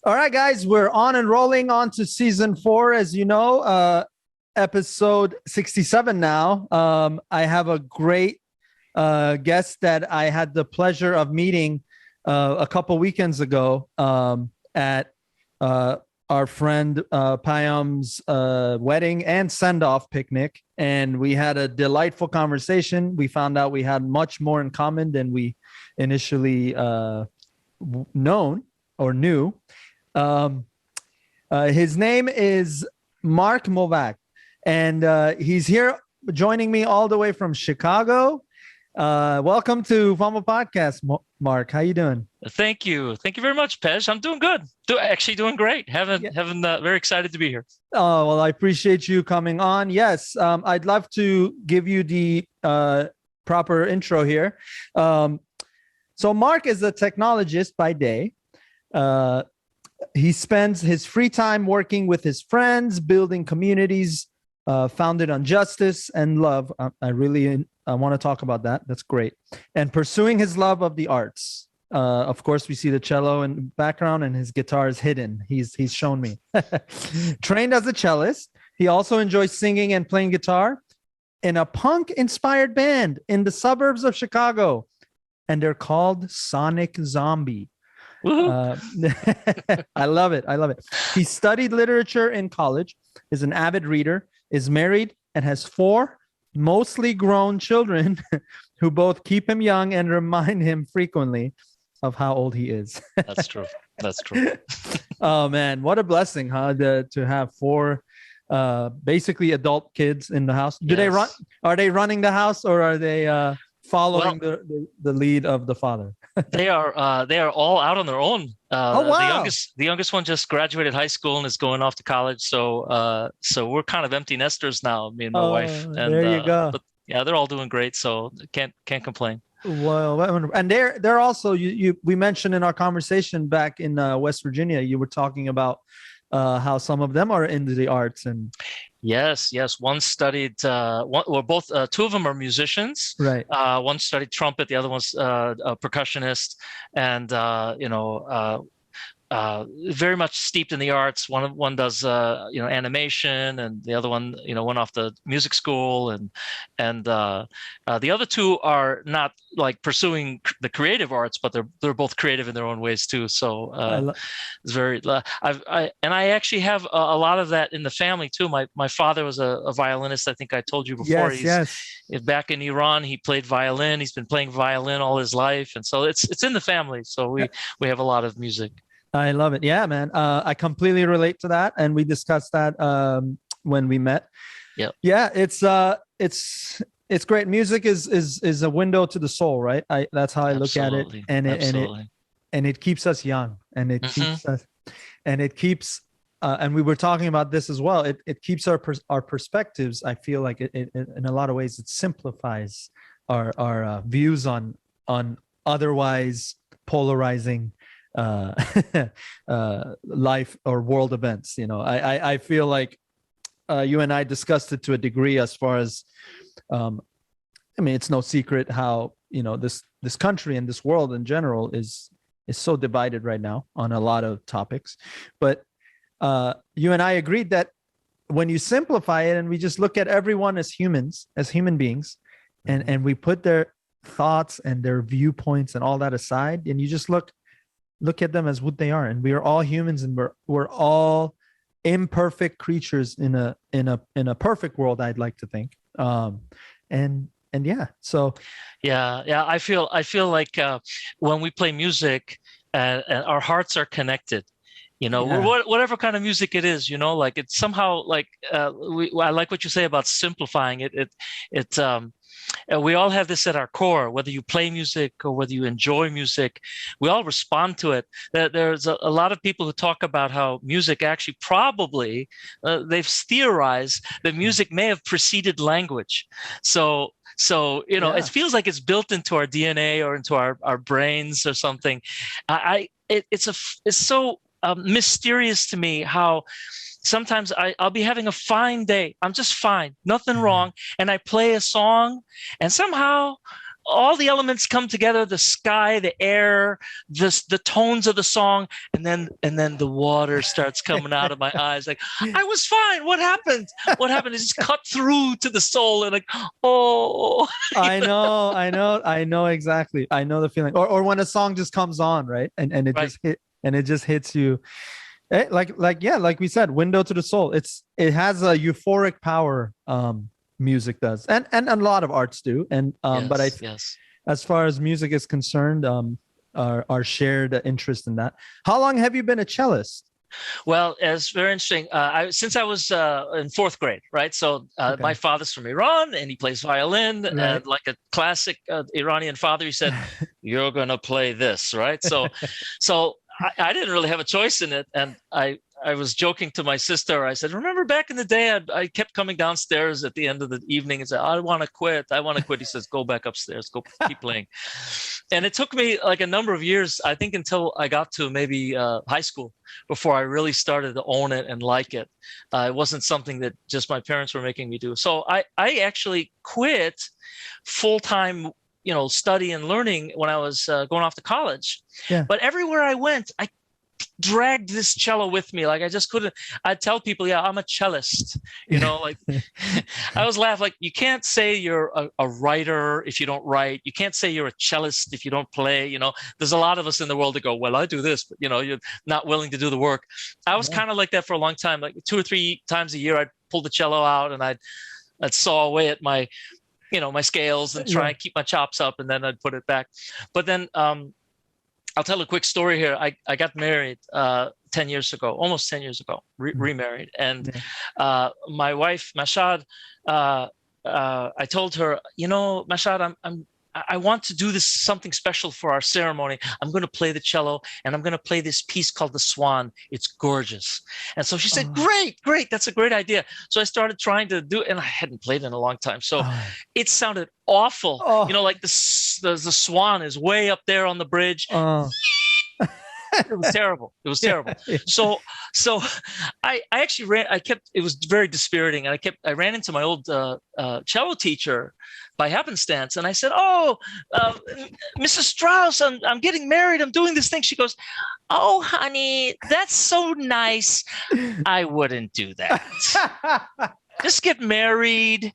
All right, guys, we're on and rolling on to season 4, as you know, episode 67 now. I have a great guest that I had the pleasure of meeting a couple weekends ago at our friend Payam's wedding and send-off picnic. And we had a delightful conversation. We found out we had much more in common than we initially knew. His name is Mark Movagh, and he's here joining me all the way from Chicago. Welcome to Podcast, Mark. How you doing? Thank you very much, Pej. I'm doing good. Actually doing great. Very excited to be here. Oh, well, I appreciate you coming on. Yes, I'd love to give you the proper intro here. So Mark is a technologist by day. He spends his free time working with his friends, building communities founded on justice and love. I want to talk about that. That's great. And pursuing his love of the arts. Of course, we see the cello in the background and his guitar is hidden. He's shown me. Trained as a cellist, he also enjoys singing and playing guitar in a punk-inspired band in the suburbs of Chicago. And they're called Sonic Zombie. I love it. He studied literature in college, is an avid reader, is married, and has 4 mostly grown children who both keep him young and remind him frequently of how old he is. That's true. Oh man, what a blessing, huh? To have 4 basically adult kids in the house. Do they run? Are they running the house, or are they following the lead of the father? They are all out on their own. Oh wow! The youngest one just graduated high school and is going off to college. So we're kind of empty nesters now, me and my wife. And there you go. But yeah, they're all doing great. So can't complain. Well, and they're also we mentioned in our conversation back in West Virginia, you were talking about how some of them are into the arts. And Yes. One studied. Both. 2 of them are musicians. Right. One studied trumpet. The other one's a percussionist, and very much steeped in the arts. One does animation, and the other one went off to music school, and the other 2 are not like pursuing the creative arts, but they're both creative in their own ways too. So it's very. I actually have a lot of that in the family too. My father was a violinist. I think I told you before. Yes. Back in Iran, he played violin. He's been playing violin all his life, and so it's in the family. So we have a lot of music. I love it. Yeah, man. I completely relate to that, and we discussed that when we met. Yeah. It's great. Music is a window to the soul, right? That's how I look at it, and it keeps us young, and it keeps us, and it keeps. And we were talking about this as well. It keeps our perspectives. I feel like it in a lot of ways it simplifies our views on otherwise polarizing life or world events. I feel like you and I discussed it to a degree as far as it's no secret how this country and this world in general is so divided right now on a lot of topics. But you and I agreed that when you simplify it and we just look at everyone as human beings, and we put their thoughts and their viewpoints and all that aside, and you just look at them as what they are, and we are all humans, and we're all imperfect creatures in a perfect world, I'd like to think. I feel like when we play music and our hearts are connected, whatever kind of music it is, like it's somehow like I like what you say about simplifying it. We all have this at our core, whether you play music or whether you enjoy music, we all respond to it. There's a lot of people who talk about how music actually probably, they've theorized that music may have preceded language. So it feels like it's built into our DNA or into our brains or something. It's so mysterious to me how sometimes I'll be having a fine day. I'm just fine, nothing wrong. And I play a song and somehow all the elements come together, the sky, the air, the tones of the song, and then the water starts coming out of my eyes. Like, I was fine. What happened? What happened? It just cut through to the soul, and like, oh. I know exactly. I know the feeling. Or when a song just comes on, right? And it just hits you. Like we said, window to the soul. It has a euphoric power. Music does, and a lot of arts do. And but as far as music is concerned, our shared interest in that. How long have you been a cellist? Well, it's very interesting. Since I was in fourth grade, right? So my father's from Iran, and he plays violin. Right. And like a classic Iranian father, he said, "You're gonna play this," right? So I didn't really have a choice in it, and I was joking to my sister. I said, remember back in the day, I kept coming downstairs at the end of the evening and said, I want to quit. He says, go back upstairs, go keep playing. And it took me like a number of years, I think, until I got to maybe high school before I really started to own it and like it. It wasn't something that just my parents were making me do. So I actually quit full-time study and learning when I was going off to college. Yeah. But everywhere I went, I dragged this cello with me. Like, I just couldn't. I'd tell people, yeah, I'm a cellist. Like I always laugh. Like, you can't say you're a writer if you don't write. You can't say you're a cellist if you don't play. There's a lot of us in the world that go, well, I do this, but you're not willing to do the work. I was kind of like that for a long time. Like 2 or 3 times a year, I'd pull the cello out and I'd saw away at my my scales and try and keep my chops up, and then I'd put it back. But then I'll tell a quick story here. I got married 10 years ago, almost 10 years ago, remarried. And my wife, Mashad, I told her, Mashad, I want to do this something special for our ceremony. I'm going to play the cello, and I'm going to play this piece called The Swan. It's gorgeous. And so she said, great. That's a great idea. So I started trying to do it, and I hadn't played in a long time. So it sounded awful. Like the swan is way up there on the bridge. It was terrible. So I actually it was very dispiriting. And I ran into my old cello teacher by happenstance. And I said, Mrs. Strauss, I'm getting married. I'm doing this thing. She goes, oh, honey, that's so nice. I wouldn't do that. Just get married.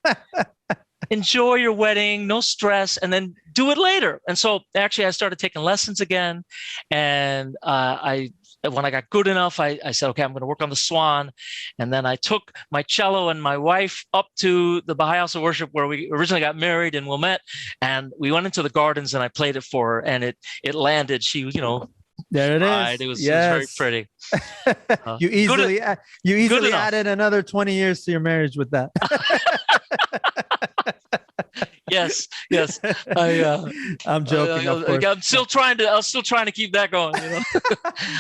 Enjoy your wedding, no stress, and then do it later. And so actually I started taking lessons again. And when I got good enough, I said, okay, I'm going to work on the Swan. And then I took my cello and my wife up to the Baha'i House of Worship where we originally got married in Wilmette. And we went into the gardens and I played it for her, and it landed. She, there it is. It was very pretty. You easily added another 20 years to your marriage with that. Yes. I'm joking. Of course. I'm still trying to keep that going.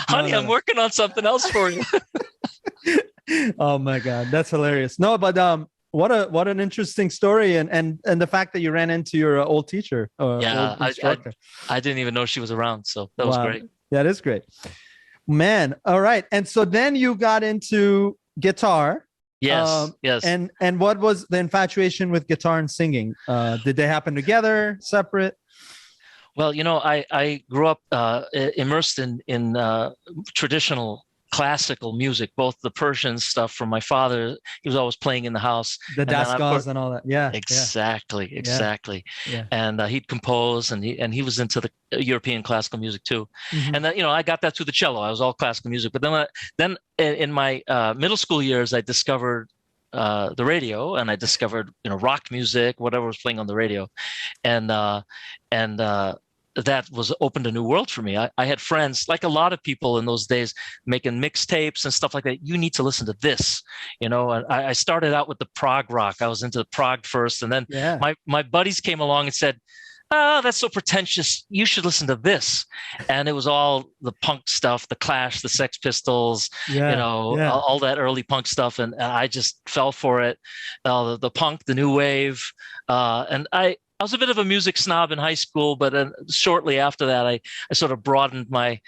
Honey, I'm working on something else for you. Oh my God, that's hilarious. No, but what an interesting story, and the fact that you ran into your old teacher. I didn't even know she was around, so that was great. That is great, man. All right, and so then you got into guitar. Yes. And what was the infatuation with guitar and singing? Did they happen together, separate? Well, I grew up immersed in traditional classical music, both the Persian stuff from my father. He was always playing in the house. The Dasgals and all that. Yeah. Exactly. Yeah. And he'd compose, and he was into the European classical music too. Mm-hmm. And then, I got that through the cello. I was all classical music. But then in my middle school years, I discovered the radio, and I discovered, rock music, whatever was playing on the radio. And that was opened a new world for me. I had friends, like a lot of people in those days, making mixtapes and stuff like that. You need to listen to this, and I started out with the prog rock. I was into prog first, and then my buddies came along and said, "Oh, that's so pretentious. You should listen to this." And it was all the punk stuff, the Clash, the Sex Pistols, all that early punk stuff, and I just fell for it. The punk, the new wave, and I was a bit of a music snob in high school, but shortly after that, I sort of broadened my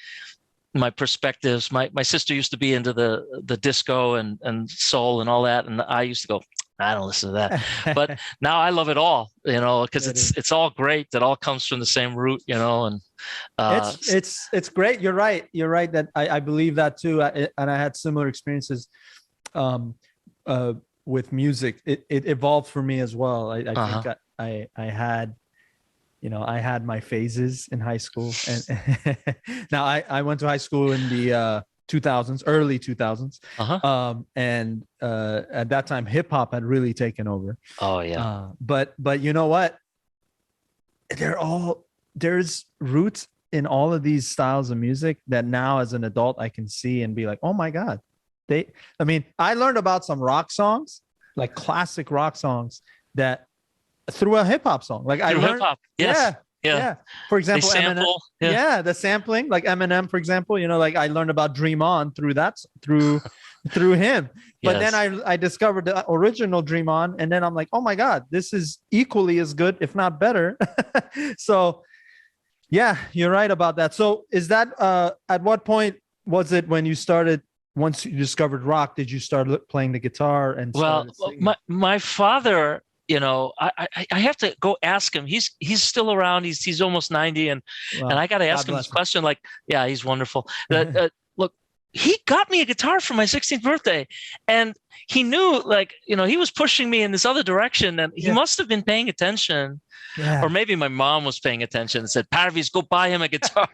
perspectives. My sister used to be into the disco and soul and all that, and I used to go, I don't listen to that. But now I love it all, because it's all great. That all comes from the same root, and it's great. You're right. You're right that I believe that too. And I had similar experiences with music. It evolved for me as well. I think I had, I had my phases in high school, and now I went to high school in the 2000s, early 2000s. And at that time, hip hop had really taken over. Oh yeah. But you know what? There's roots in all of these styles of music that now as an adult, I can see and be like, oh my God. I learned about some rock songs, like classic rock songs, that through a hip hop song. Like I learned hip hop. Yes. Yeah. For example, Eminem, the sampling, like Eminem, for example, like I learned about Dream On through him. But then I discovered the original Dream On, and then I'm like, oh my God, this is equally as good, if not better. So yeah, you're right about that. So is that at what point was it when you started? Once you discovered rock, did you start playing the guitar? And my father, I have to go ask him. He's still around. He's almost 90, and I got to ask him this question. Like, yeah, he's wonderful. Look, he got me a guitar for my 16th birthday, and he knew, like, he was pushing me in this other direction, and he must have been paying attention. Yeah. Or maybe my mom was paying attention and said, Parviz, go buy him a guitar.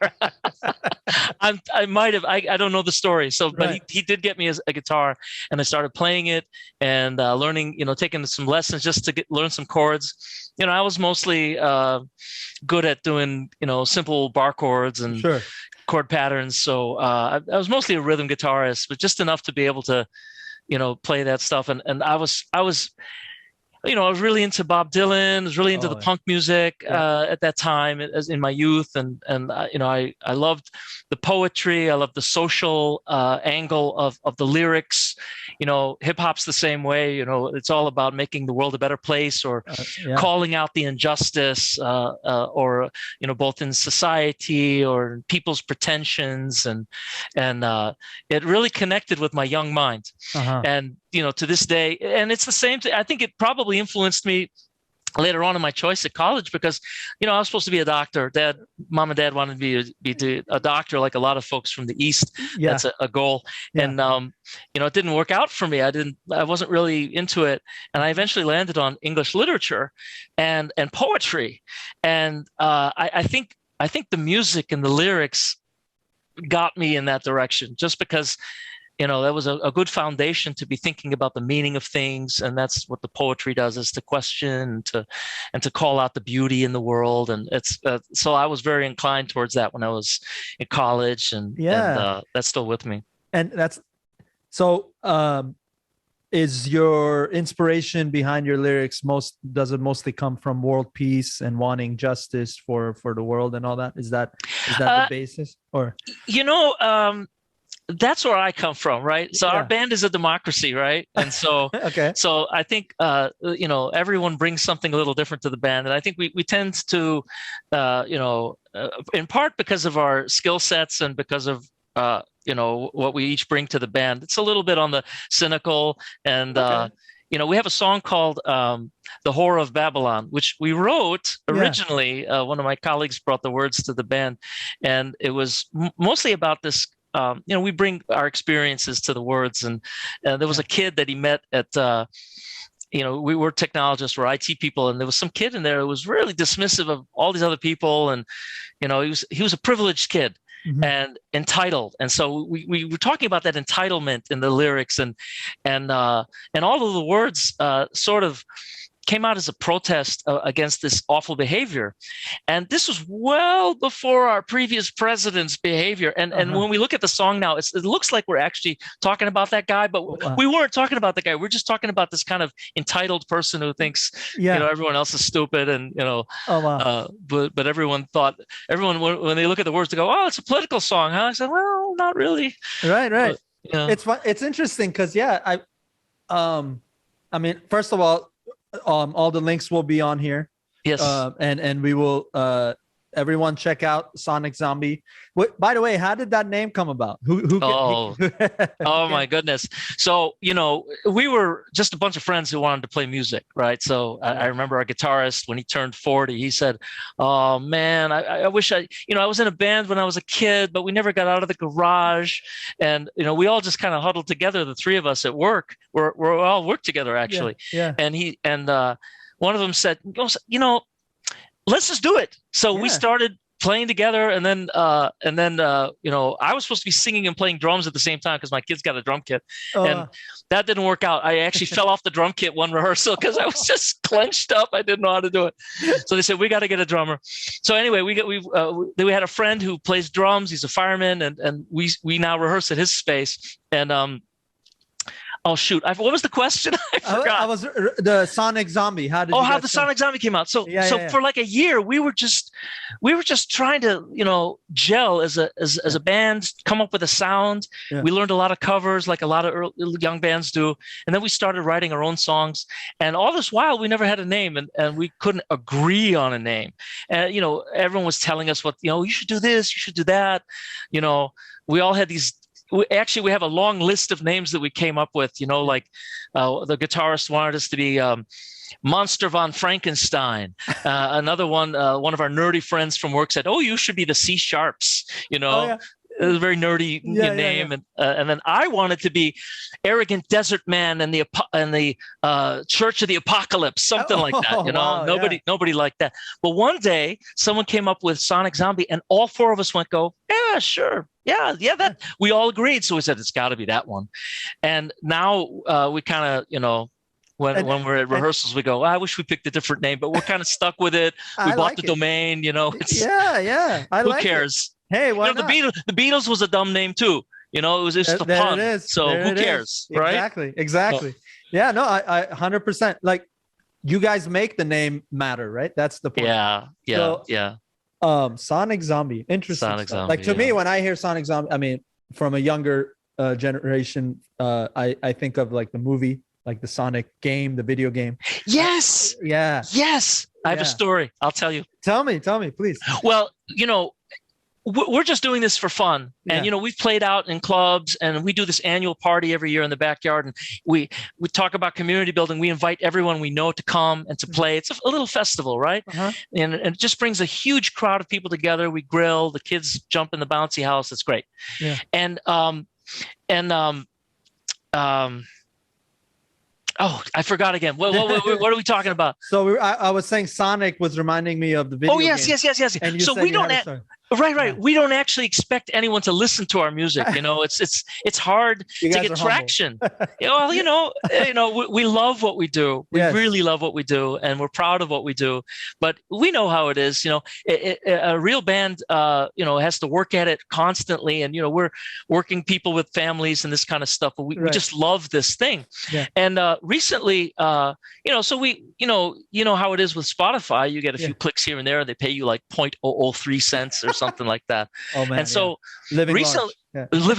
I might have, I don't know the story. So, but he did get me a guitar, and I started playing it and learning, taking some lessons just to learn some chords. I was mostly good at doing, simple bar chords and chord patterns. So I was mostly a rhythm guitarist, but just enough to be able to, play that stuff. And I was I was really into Bob Dylan. I was really into the punk music at that time, as in my youth, and I loved the poetry. I loved the social angle of the lyrics. Hip hop's the same way. It's all about making the world a better place, or calling out the injustice, or both in society or people's pretensions, and it really connected with my young mind. And to this day, and it's the same thing. I think it probably influenced me later on in my choice at college, because I was supposed to be a doctor. Mom and dad wanted me to be a doctor, like a lot of folks from the East. That's a goal. And it didn't work out for me. I wasn't really into it, and I eventually landed on English literature and poetry. And I think the music and the lyrics got me in that direction, just because that was a good foundation to be thinking about the meaning of things. And that's what the poetry does, is to question and to call out the beauty in the world. And it's so I was very inclined towards that when I was in college, and that's still with me. And that's so is your inspiration behind your lyrics does it mostly come from world peace and wanting justice for the world and all that? Is that the basis? Or that's where I come from, right? So our band is a democracy, right? And so, so I think, everyone brings something a little different to the band. And I think we tend to, in part because of our skill sets and because of, what we each bring to the band, it's a little bit on the cynical. And, we have a song called The Whore of Babylon, which we wrote originally. One of my colleagues brought the words to the band, and it was mostly about this. We bring our experiences to the words, and there was a kid that he met at, we were technologists, we're IT people, and there was some kid in there who was really dismissive of all these other people, and he was a privileged kid and entitled, and so we were talking about that entitlement in the lyrics, and all of the words sort of came out as a protest against this awful behavior. And this was well before our previous president's behavior. And when we look at the song now, it looks like we're actually talking about that guy, but we weren't talking about the guy. We're just talking about this kind of entitled person who thinks, everyone else is stupid. And, but everyone when they look at the words, they go, oh, it's a political song, huh? I said, well, not really. Right. But, it's fun. It's interesting. Cause first of all the links will be on here. Yes. And we will everyone check out Sonic Zombie. By the way, how did that name come about? Oh my goodness. So, we were just a bunch of friends who wanted to play music, right? So I remember our guitarist, when he turned 40, he said, oh man, I wish I was in a band when I was a kid, but we never got out of the garage. And, we all just kind of huddled together, the three of us at work. We're all work together, actually. Yeah. And one of them said, let's just do it. So we started playing together, and then I was supposed to be singing and playing drums at the same time because my kids got a drum kit, and that didn't work out. I actually fell off the drum kit one rehearsal because I was just clenched up. I didn't know how to do it. So they said, we got to get a drummer. So anyway, we had a friend who plays drums. He's a fireman, and we now rehearse at his space. And oh shoot! What was the question? I forgot. I was the Sonic Zombie. How the Sonic Zombie came out? So for like a year, we were just trying to gel as a band, come up with a sound. Yeah. We learned a lot of covers, like a lot of young bands do, and then we started writing our own songs. And all this while, we never had a name, and we couldn't agree on a name. And everyone was telling us you should do this, you should do that. We all had these. We have a long list of names that we came up with, like the guitarist wanted us to be Monster von Frankenstein. Another one of our nerdy friends from work said, oh, you should be the C Sharps, It was a very nerdy name. Yeah. And then I wanted to be Arrogant Desert Man and the Church of the Apocalypse, something like that. Wow, nobody liked that. But one day someone came up with Sonic Zombie, and all four of us yeah, sure. Yeah, that we all agreed. So we said, it's got to be that one. And now we kind of, when we're at rehearsals, we go, I wish we picked a different name, but we're kind of stuck with it. We bought the domain, It's, who cares? Hey, why not? The Beatles was a dumb name too. It was just a pun. So who cares, right? Exactly. Yeah, no, I 100%. Like, you guys make the name matter, right? That's the point. Yeah. Sonic Zombie, interesting. Sonic Zombie, like to me, when I hear Sonic Zombie, I mean, from a younger generation, I think of like the movie, like the Sonic game, the video game. Yes. Yes. I have a story. I'll tell you. Tell me, please. Well, we're just doing this for fun. And, we've played out in clubs, and we do this annual party every year in the backyard. And we talk about community building. We invite everyone we know to come and to play. It's a little festival, right? Uh-huh. And it just brings a huge crowd of people together. We grill, the kids jump in the bouncy house. It's great. Yeah. Oh, I forgot again. What are we talking about? So I was saying Sonic was reminding me of the video. Oh, yes. And so we don't. Right. Yeah. We don't actually expect anyone to listen to our music. It's hard to get traction. We love what we do. We really love what we do, and we're proud of what we do. But we know how it is. A real band, has to work at it constantly, and we're working people with families and this kind of stuff. But we just love this thing. Yeah. And recently, so we, how it is with Spotify. You get a few clicks here and there, and they pay you like 0.003 cents or something like that. Oh man! And so living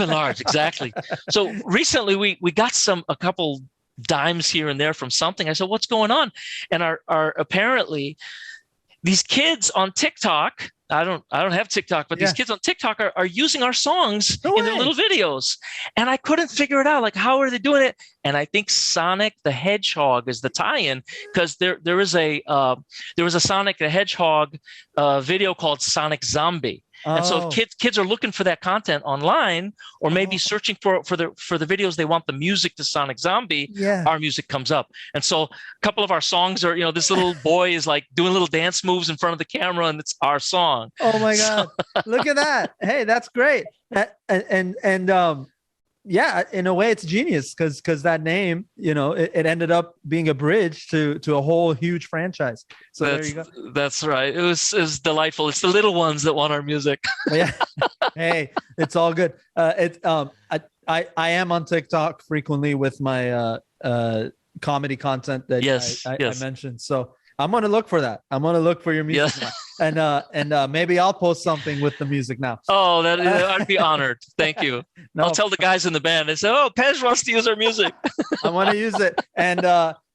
large, exactly. So recently we got a couple dimes here and there from something. I said, what's going on? And our apparently these kids on TikTok. I don't have TikTok, but these kids on TikTok are using our songs in their little videos. And I couldn't figure it out. Like, how are they doing it? And I think Sonic the Hedgehog is the tie-in, because there was a Sonic the Hedgehog video called Sonic Zombie. And so if kids are looking for that content online, or maybe searching for the videos they want the music to Sonic Zombie, our music comes up. And so a couple of our songs are, this little boy is like doing little dance moves in front of the camera, and it's our song. Oh my God. Look at that. Hey, that's great. And in a way it's genius, because that name, it ended up being a bridge to a whole huge franchise. So there you go. That's right. It was delightful. It's the little ones that want our music. Yeah. Hey, it's all good. I am on TikTok frequently with my comedy content that I mentioned. So I'm going to look for that. I'm going to look for your music now. And maybe I'll post something with the music now. Oh, I'd be honored. Thank you. I'll tell the guys in the band. They say, "Oh, Pej wants to use our music." I want to use it. And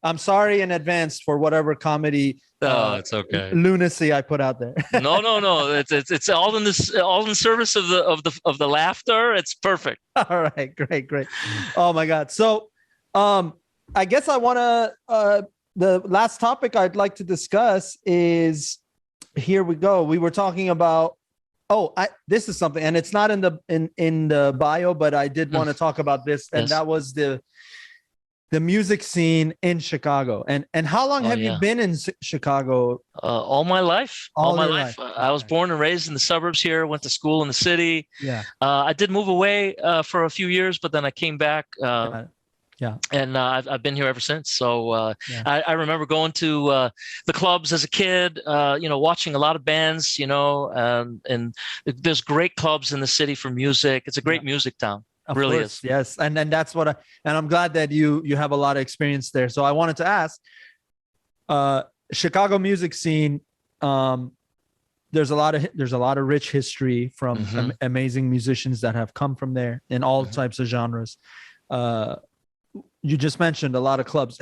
I'm sorry in advance for whatever comedy. It's okay. Lunacy I put out there. No. It's all in this, all in service of the laughter. It's perfect. All right, great. Oh my God. So, I guess I want to. The last topic I'd like to discuss is, here we go. We were talking about. This is something, and it's not in the bio, but I did want to talk about this, and that was the music scene in Chicago. And how long have you been in Chicago? All my life. All my life. I was born and raised in the suburbs here. Went to school in the city. Yeah. I did move away for a few years, but then I came back. And I've been here ever since. So I remember going to the clubs as a kid, watching a lot of bands, and there's great clubs in the city for music. It's a great music town. Of really course, is. Yes. And that's what and I'm glad that you have a lot of experience there. So I wanted to ask, Chicago music scene, there's a lot of rich history from amazing musicians that have come from there in all types of genres. You just mentioned a lot of clubs.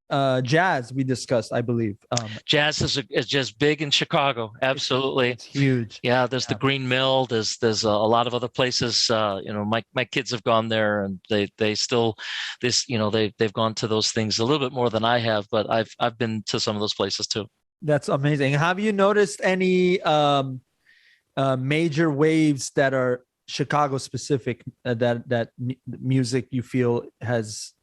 Jazz we discussed, I believe. Jazz is just big in Chicago. Absolutely, it's huge. Yeah, there's the Green Mill. There's a lot of other places. My kids have gone there, and they still they've gone to those things a little bit more than I have. But I've been to some of those places too. That's amazing. Have you noticed any major waves that are Chicago specific that music you feel has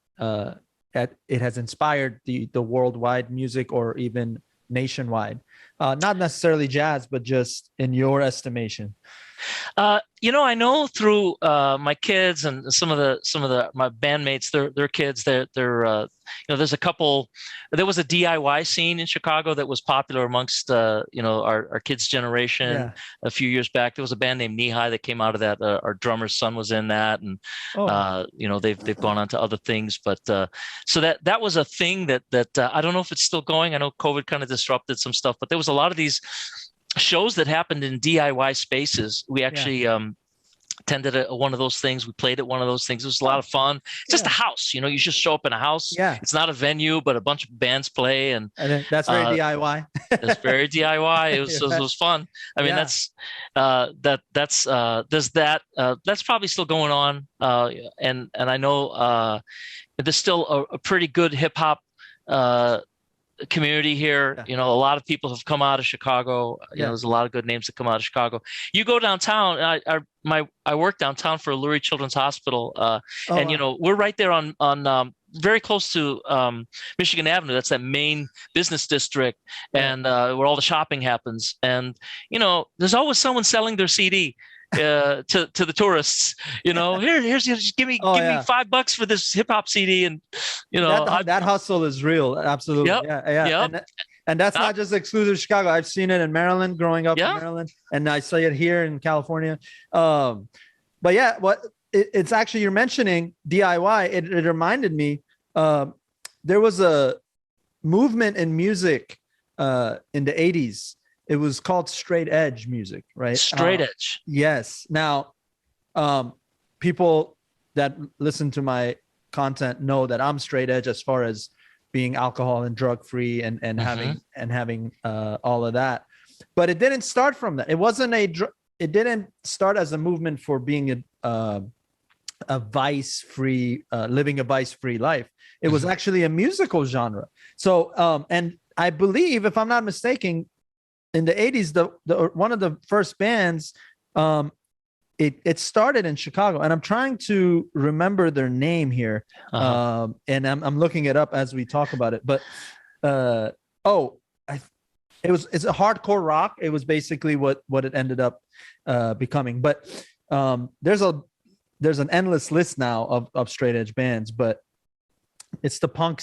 it has inspired the worldwide music or even nationwide? Not necessarily jazz, but just in your estimation. I know through my kids and some of my bandmates, their kids, there's a couple. There was a DIY scene in Chicago that was popular amongst our kids' generation a few years back. There was a band named Knee High that came out of that. Our drummer's son was in that, and they've gone on to other things. But so that was a thing that I don't know if it's still going. I know COVID kind of disrupted some stuff, but there was a lot of these shows that happened in DIY spaces. We actually attended one of those things. We played at one of those things. It was a lot of fun. It's just a house, you just show up in a house. Yeah. It's not a venue, but a bunch of bands play. And that's very DIY. It's very DIY. It was fun. I mean, there's that, that's probably still going on. And I know there's still a pretty good hip hop community here. A lot of people have come out of Chicago. There's a lot of good names that come out of Chicago. You go downtown. I work downtown for Lurie Children's Hospital, we're right there on very close to Michigan Avenue. That's that main business district, and where all the shopping happens. And there's always someone selling their CD. To the tourists, here's just give me $5 for this hip hop CD, and that hustle is real. Absolutely. Yep. And that's not just exclusive to Chicago. I've seen it in Maryland, growing up in Maryland, and I see it here in California. But it's actually, you're mentioning DIY. It reminded me, there was a movement in music in the 80s. It was called straight edge music, right? Straight edge. Yes. Now, people that listen to my content know that I'm straight edge as far as being alcohol and drug free and having all of that. But it didn't start from that. It didn't start as a movement for being a vice free, living a vice free life. It was actually a musical genre. So, and I believe, if I'm not mistaken, in the 80s, the one of the first bands, it started in Chicago, and I'm trying to remember their name here, and I'm looking it up as we talk about it. But it's a hardcore rock. It was basically what it ended up becoming. But there's an endless list now of straight edge bands, but it's the punk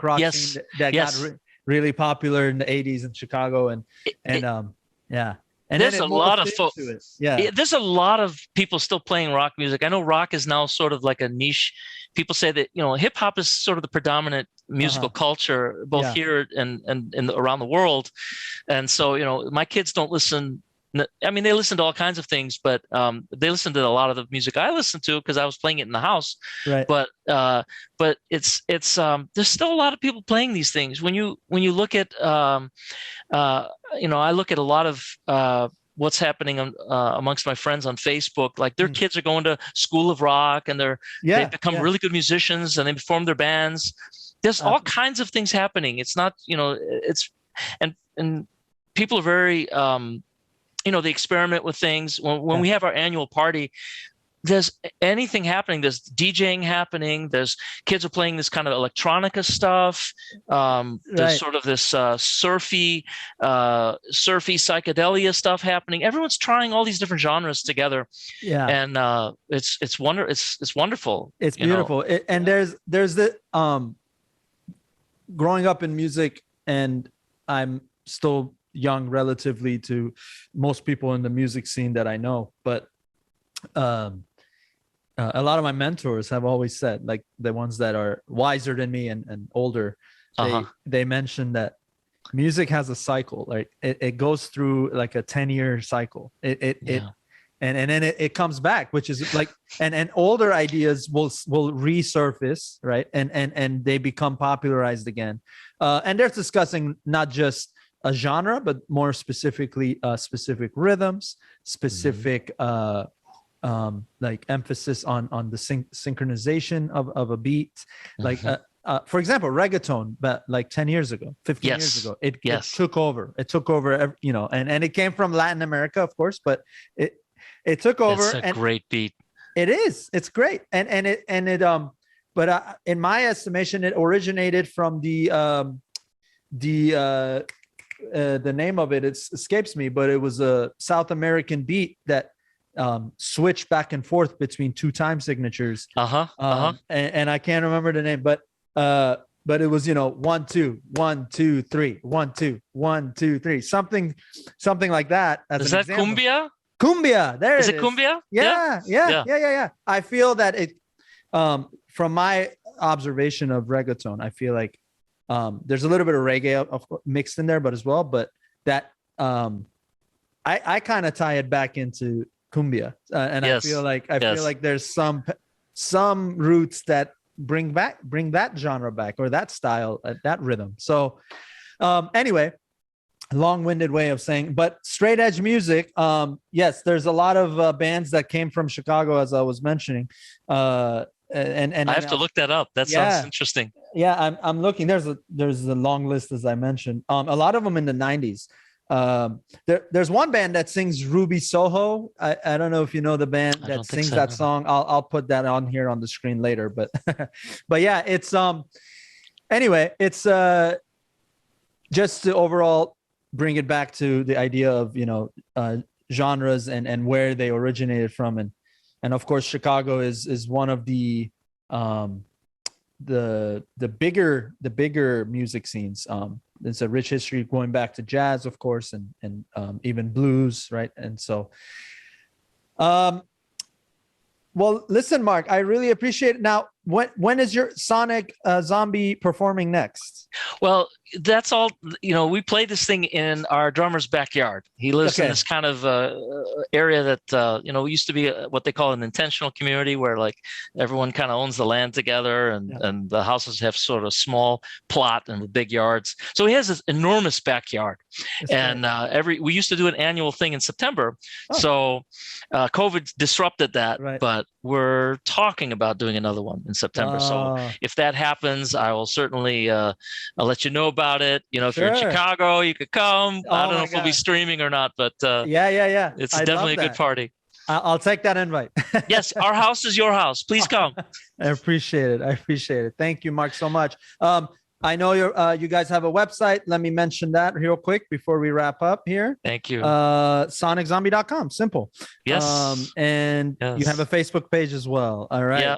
rock scene that got really popular in the 80s in Chicago, and there's a lot of folks. There's a lot of people still playing rock music. I know rock is now sort of like a niche. People say that hip hop is sort of the predominant musical culture, both here and around the world. And so my kids don't listen I mean, they listen to all kinds of things, but they listen to a lot of the music I listen to because I was playing it in the house. Right. But it's there's still a lot of people playing these things. When you look at I look at a lot of what's happening amongst my friends on Facebook. Like their kids are going to School of Rock, and they've become really good musicians, and they form their bands. There's all kinds of things happening. It's not, it's and people are very they experiment with things. When we have our annual party, there's anything happening. There's DJing happening. There's kids are playing this kind of electronica stuff. There's sort of this surfy psychedelia stuff happening. Everyone's trying all these different genres together. Yeah, and it's wonderful. It's beautiful. And there's the growing up in music, and I'm still young relatively to most people in the music scene that I know, but a lot of my mentors have always said, like the ones that are wiser than me and older, they mentioned that music has a cycle. Like it goes through like a 10-year cycle. And then it comes back, which is like, and older ideas will resurface, right? And they become popularized again. And they're discussing not just a genre, but more specifically specific rhythms, specific like emphasis on the synchronization of a beat. Like for example, reggaeton, but like 10 years ago, 15 years ago, it took over. It took over, and it came from Latin America, of course, but it took over. It's a great beat. It is. It's great. But in my estimation, it originated from the name of it escapes me, but it was a South American beat that switched back and forth between two time signatures. And I can't remember the name, but it was 1 2 1 2 3 1 2 1 2 3 something like that. Is that example. Cumbia? There it is. Is it cumbia? Yeah. I feel that it, from my observation of reggaeton, I feel like there's a little bit of reggae mixed in there, but as well, but that I kind of tie it back into cumbia, and I feel like there's some roots that bring that genre back, or that style, that rhythm. So anyway, long-winded way of saying, but straight edge music, yes, there's a lot of bands that came from Chicago, as I was mentioning. And I have to look that up. That sounds interesting. Yeah, I'm looking. There's a long list, as I mentioned. A lot of them in the 90s. There's one band that sings Ruby Soho. I don't know if you know the band that sings that song. I'll put that on here on the screen later. But but yeah, it's anyway, it's just to overall bring it back to the idea of genres and where they originated from, and of course Chicago is one of the bigger music scees. It's a rich history going back to jazz, of course, and even blues, right? And so, well, listen, Mark, I really appreciate it. Now, when is your Sonic Zombie performing next? Well, that's all. We play this thing in our drummer's backyard. He lives in this kind of area that we used to be what they call an intentional community, where like everyone kind of owns the land together, and the houses have sort of small plot and the big yards. So he has this enormous backyard, and we used to do an annual thing in September. So COVID disrupted that, but we're talking about doing another one in September. So if that happens, I will certainly I'll let you know about it. If you're in Chicago, you could come. I don't know if we'll be streaming or not, but it's definitely a good party. I'll take that invite. Yes, our house is your house. Please come. I appreciate it. Thank you, Mark, so much. I know you guys have a website. Let me mention that real quick before we wrap up here. Thank you. soniczombie.com. Simple. Yes. And you have a Facebook page as well. All right. Yeah.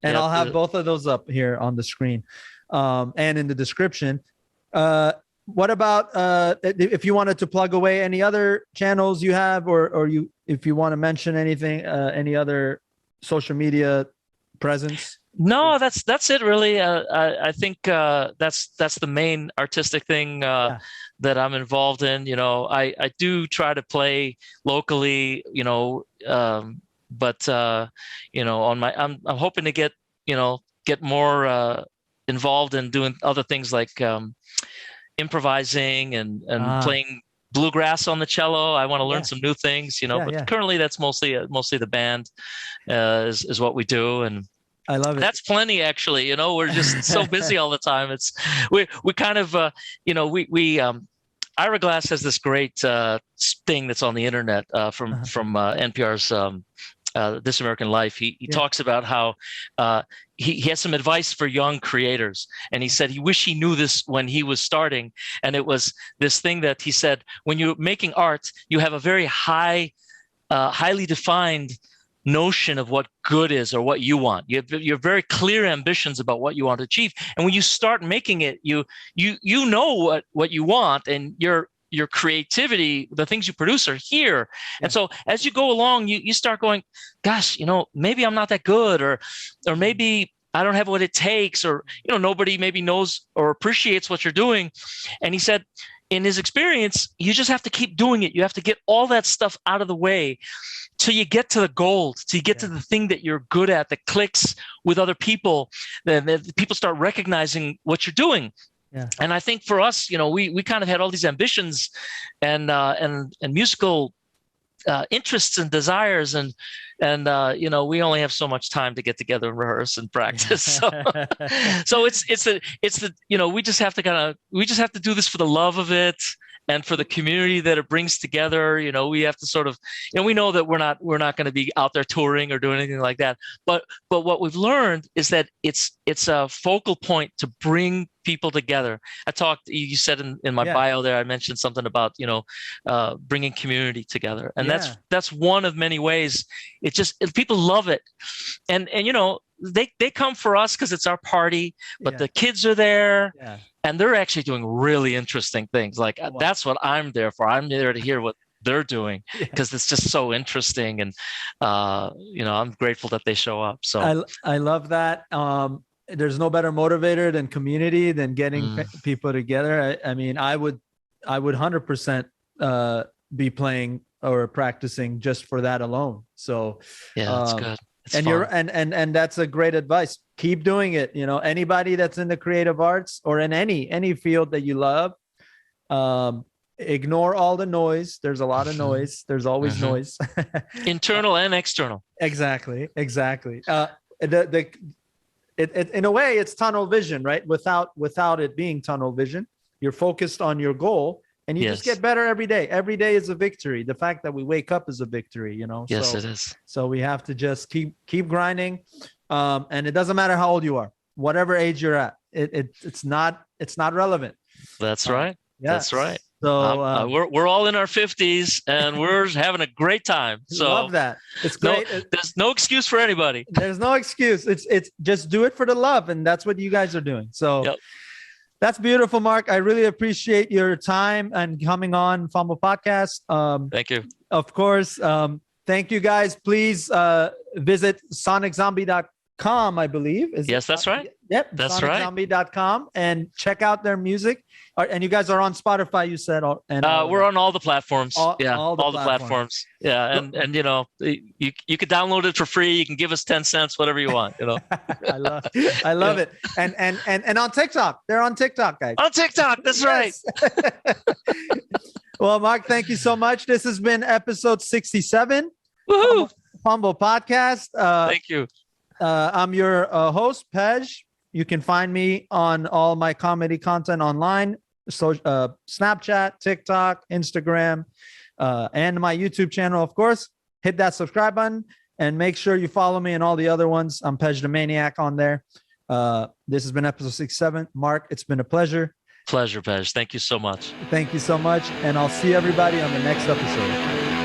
And I'll have both of those up here on the screen and in the description. What about if you wanted to plug away any other channels you have, or if you want to mention anything, any other social media presence? No, that's it really. I think that's the main artistic thing that I'm involved in. I do try to play locally, but on my I'm hoping to get more involved in doing other things like improvising and playing bluegrass on the cello. I want to learn some new things, but currently that's mostly the band is what we do. And I love it. That's plenty, actually. We're just so busy all the time. We kind of, Ira Glass has this great thing that's on the internet from NPR's This American Life. He talks about how he has some advice for young creators, and he said he wished he knew this when he was starting. And it was this thing that he said: when you're making art, you have a very highly defined notion of what good is or what you want. You have very clear ambitions about what you want to achieve, and when you start making it, you know what you want, and your creativity, the things you produce, are here. And so as you go along, you start going, gosh, maybe I'm not that good, or maybe I don't have what it takes, or nobody maybe knows or appreciates what you're doing. And he said, in his experience, you just have to keep doing it. You have to get all that stuff out of the way till you get to the gold, till you get to the thing that you're good at, that clicks with other people. Then people start recognizing what you're doing. Yeah. And I think for us, we kind of had all these ambitions and musical interests and desires, and we only have so much time to get together and rehearse and practice. So, so we just have to do this for the love of it and for the community that it brings together. We have to sort of, we know that we're not going to be out there touring or doing anything like that. But what we've learned is that it's a focal point to bring people together. You said in my bio there, I mentioned something about, bringing community together. And that's one of many ways. People love it. And they come for us because it's our party, but the kids are there. Yeah. And they're actually doing really interesting things. Like, that's what I'm there for. I'm there to hear what they're doing, because it's just so interesting. And, I'm grateful that they show up. So I love that. There's no better motivator than community, than getting people together. I mean, I would 100% be playing or practicing just for that alone. So that's good. It's and fun. and that's a great advice. Keep doing it. Anybody that's in the creative arts or in any field that you love, ignore all the noise. There's a lot of noise. There's always noise, internal and external. Exactly. In a way, it's tunnel vision, right? Without it being tunnel vision, you're focused on your goal, and you just get better every day. Every day is a victory. The fact that we wake up is a victory, Yes, it is. So we have to just keep grinding. And it doesn't matter how old you are, whatever age you're at, it's not relevant. That's right. That's right. So we're all in our 50s, and we're having a great time. So love that. It's great. There's no excuse for anybody. There's no excuse. It's just do it for the love, and that's what you guys are doing. So that's beautiful, Mark. I really appreciate your time and coming on Fumble Podcast. Thank you. Of course. Thank you, guys. Please visit soniczombie.com, I believe. Yes, that's right. Yep, that's soniczombie.com, and check out their music. And you guys are on Spotify, you said? We're on all the platforms. All the platforms. Yeah, and you could download it for free. You can give us 10 cents, whatever you want. I love it. And on TikTok, they're on TikTok, guys. On TikTok, that's right. Well, Mark, thank you so much. This has been episode 67. Woohoo! Fumble Podcast. Thank you. I'm your host, Pej. You can find me on all my comedy content online. So Snapchat, TikTok, Instagram, and my YouTube channel, of course. Hit that subscribe button and make sure you follow me and all the other ones. I'm PejTheManiac on there. This has been episode 67. Mark, it's been a pleasure. Pleasure, Pej. Thank you so much. Thank you so much. And I'll see everybody on the next episode.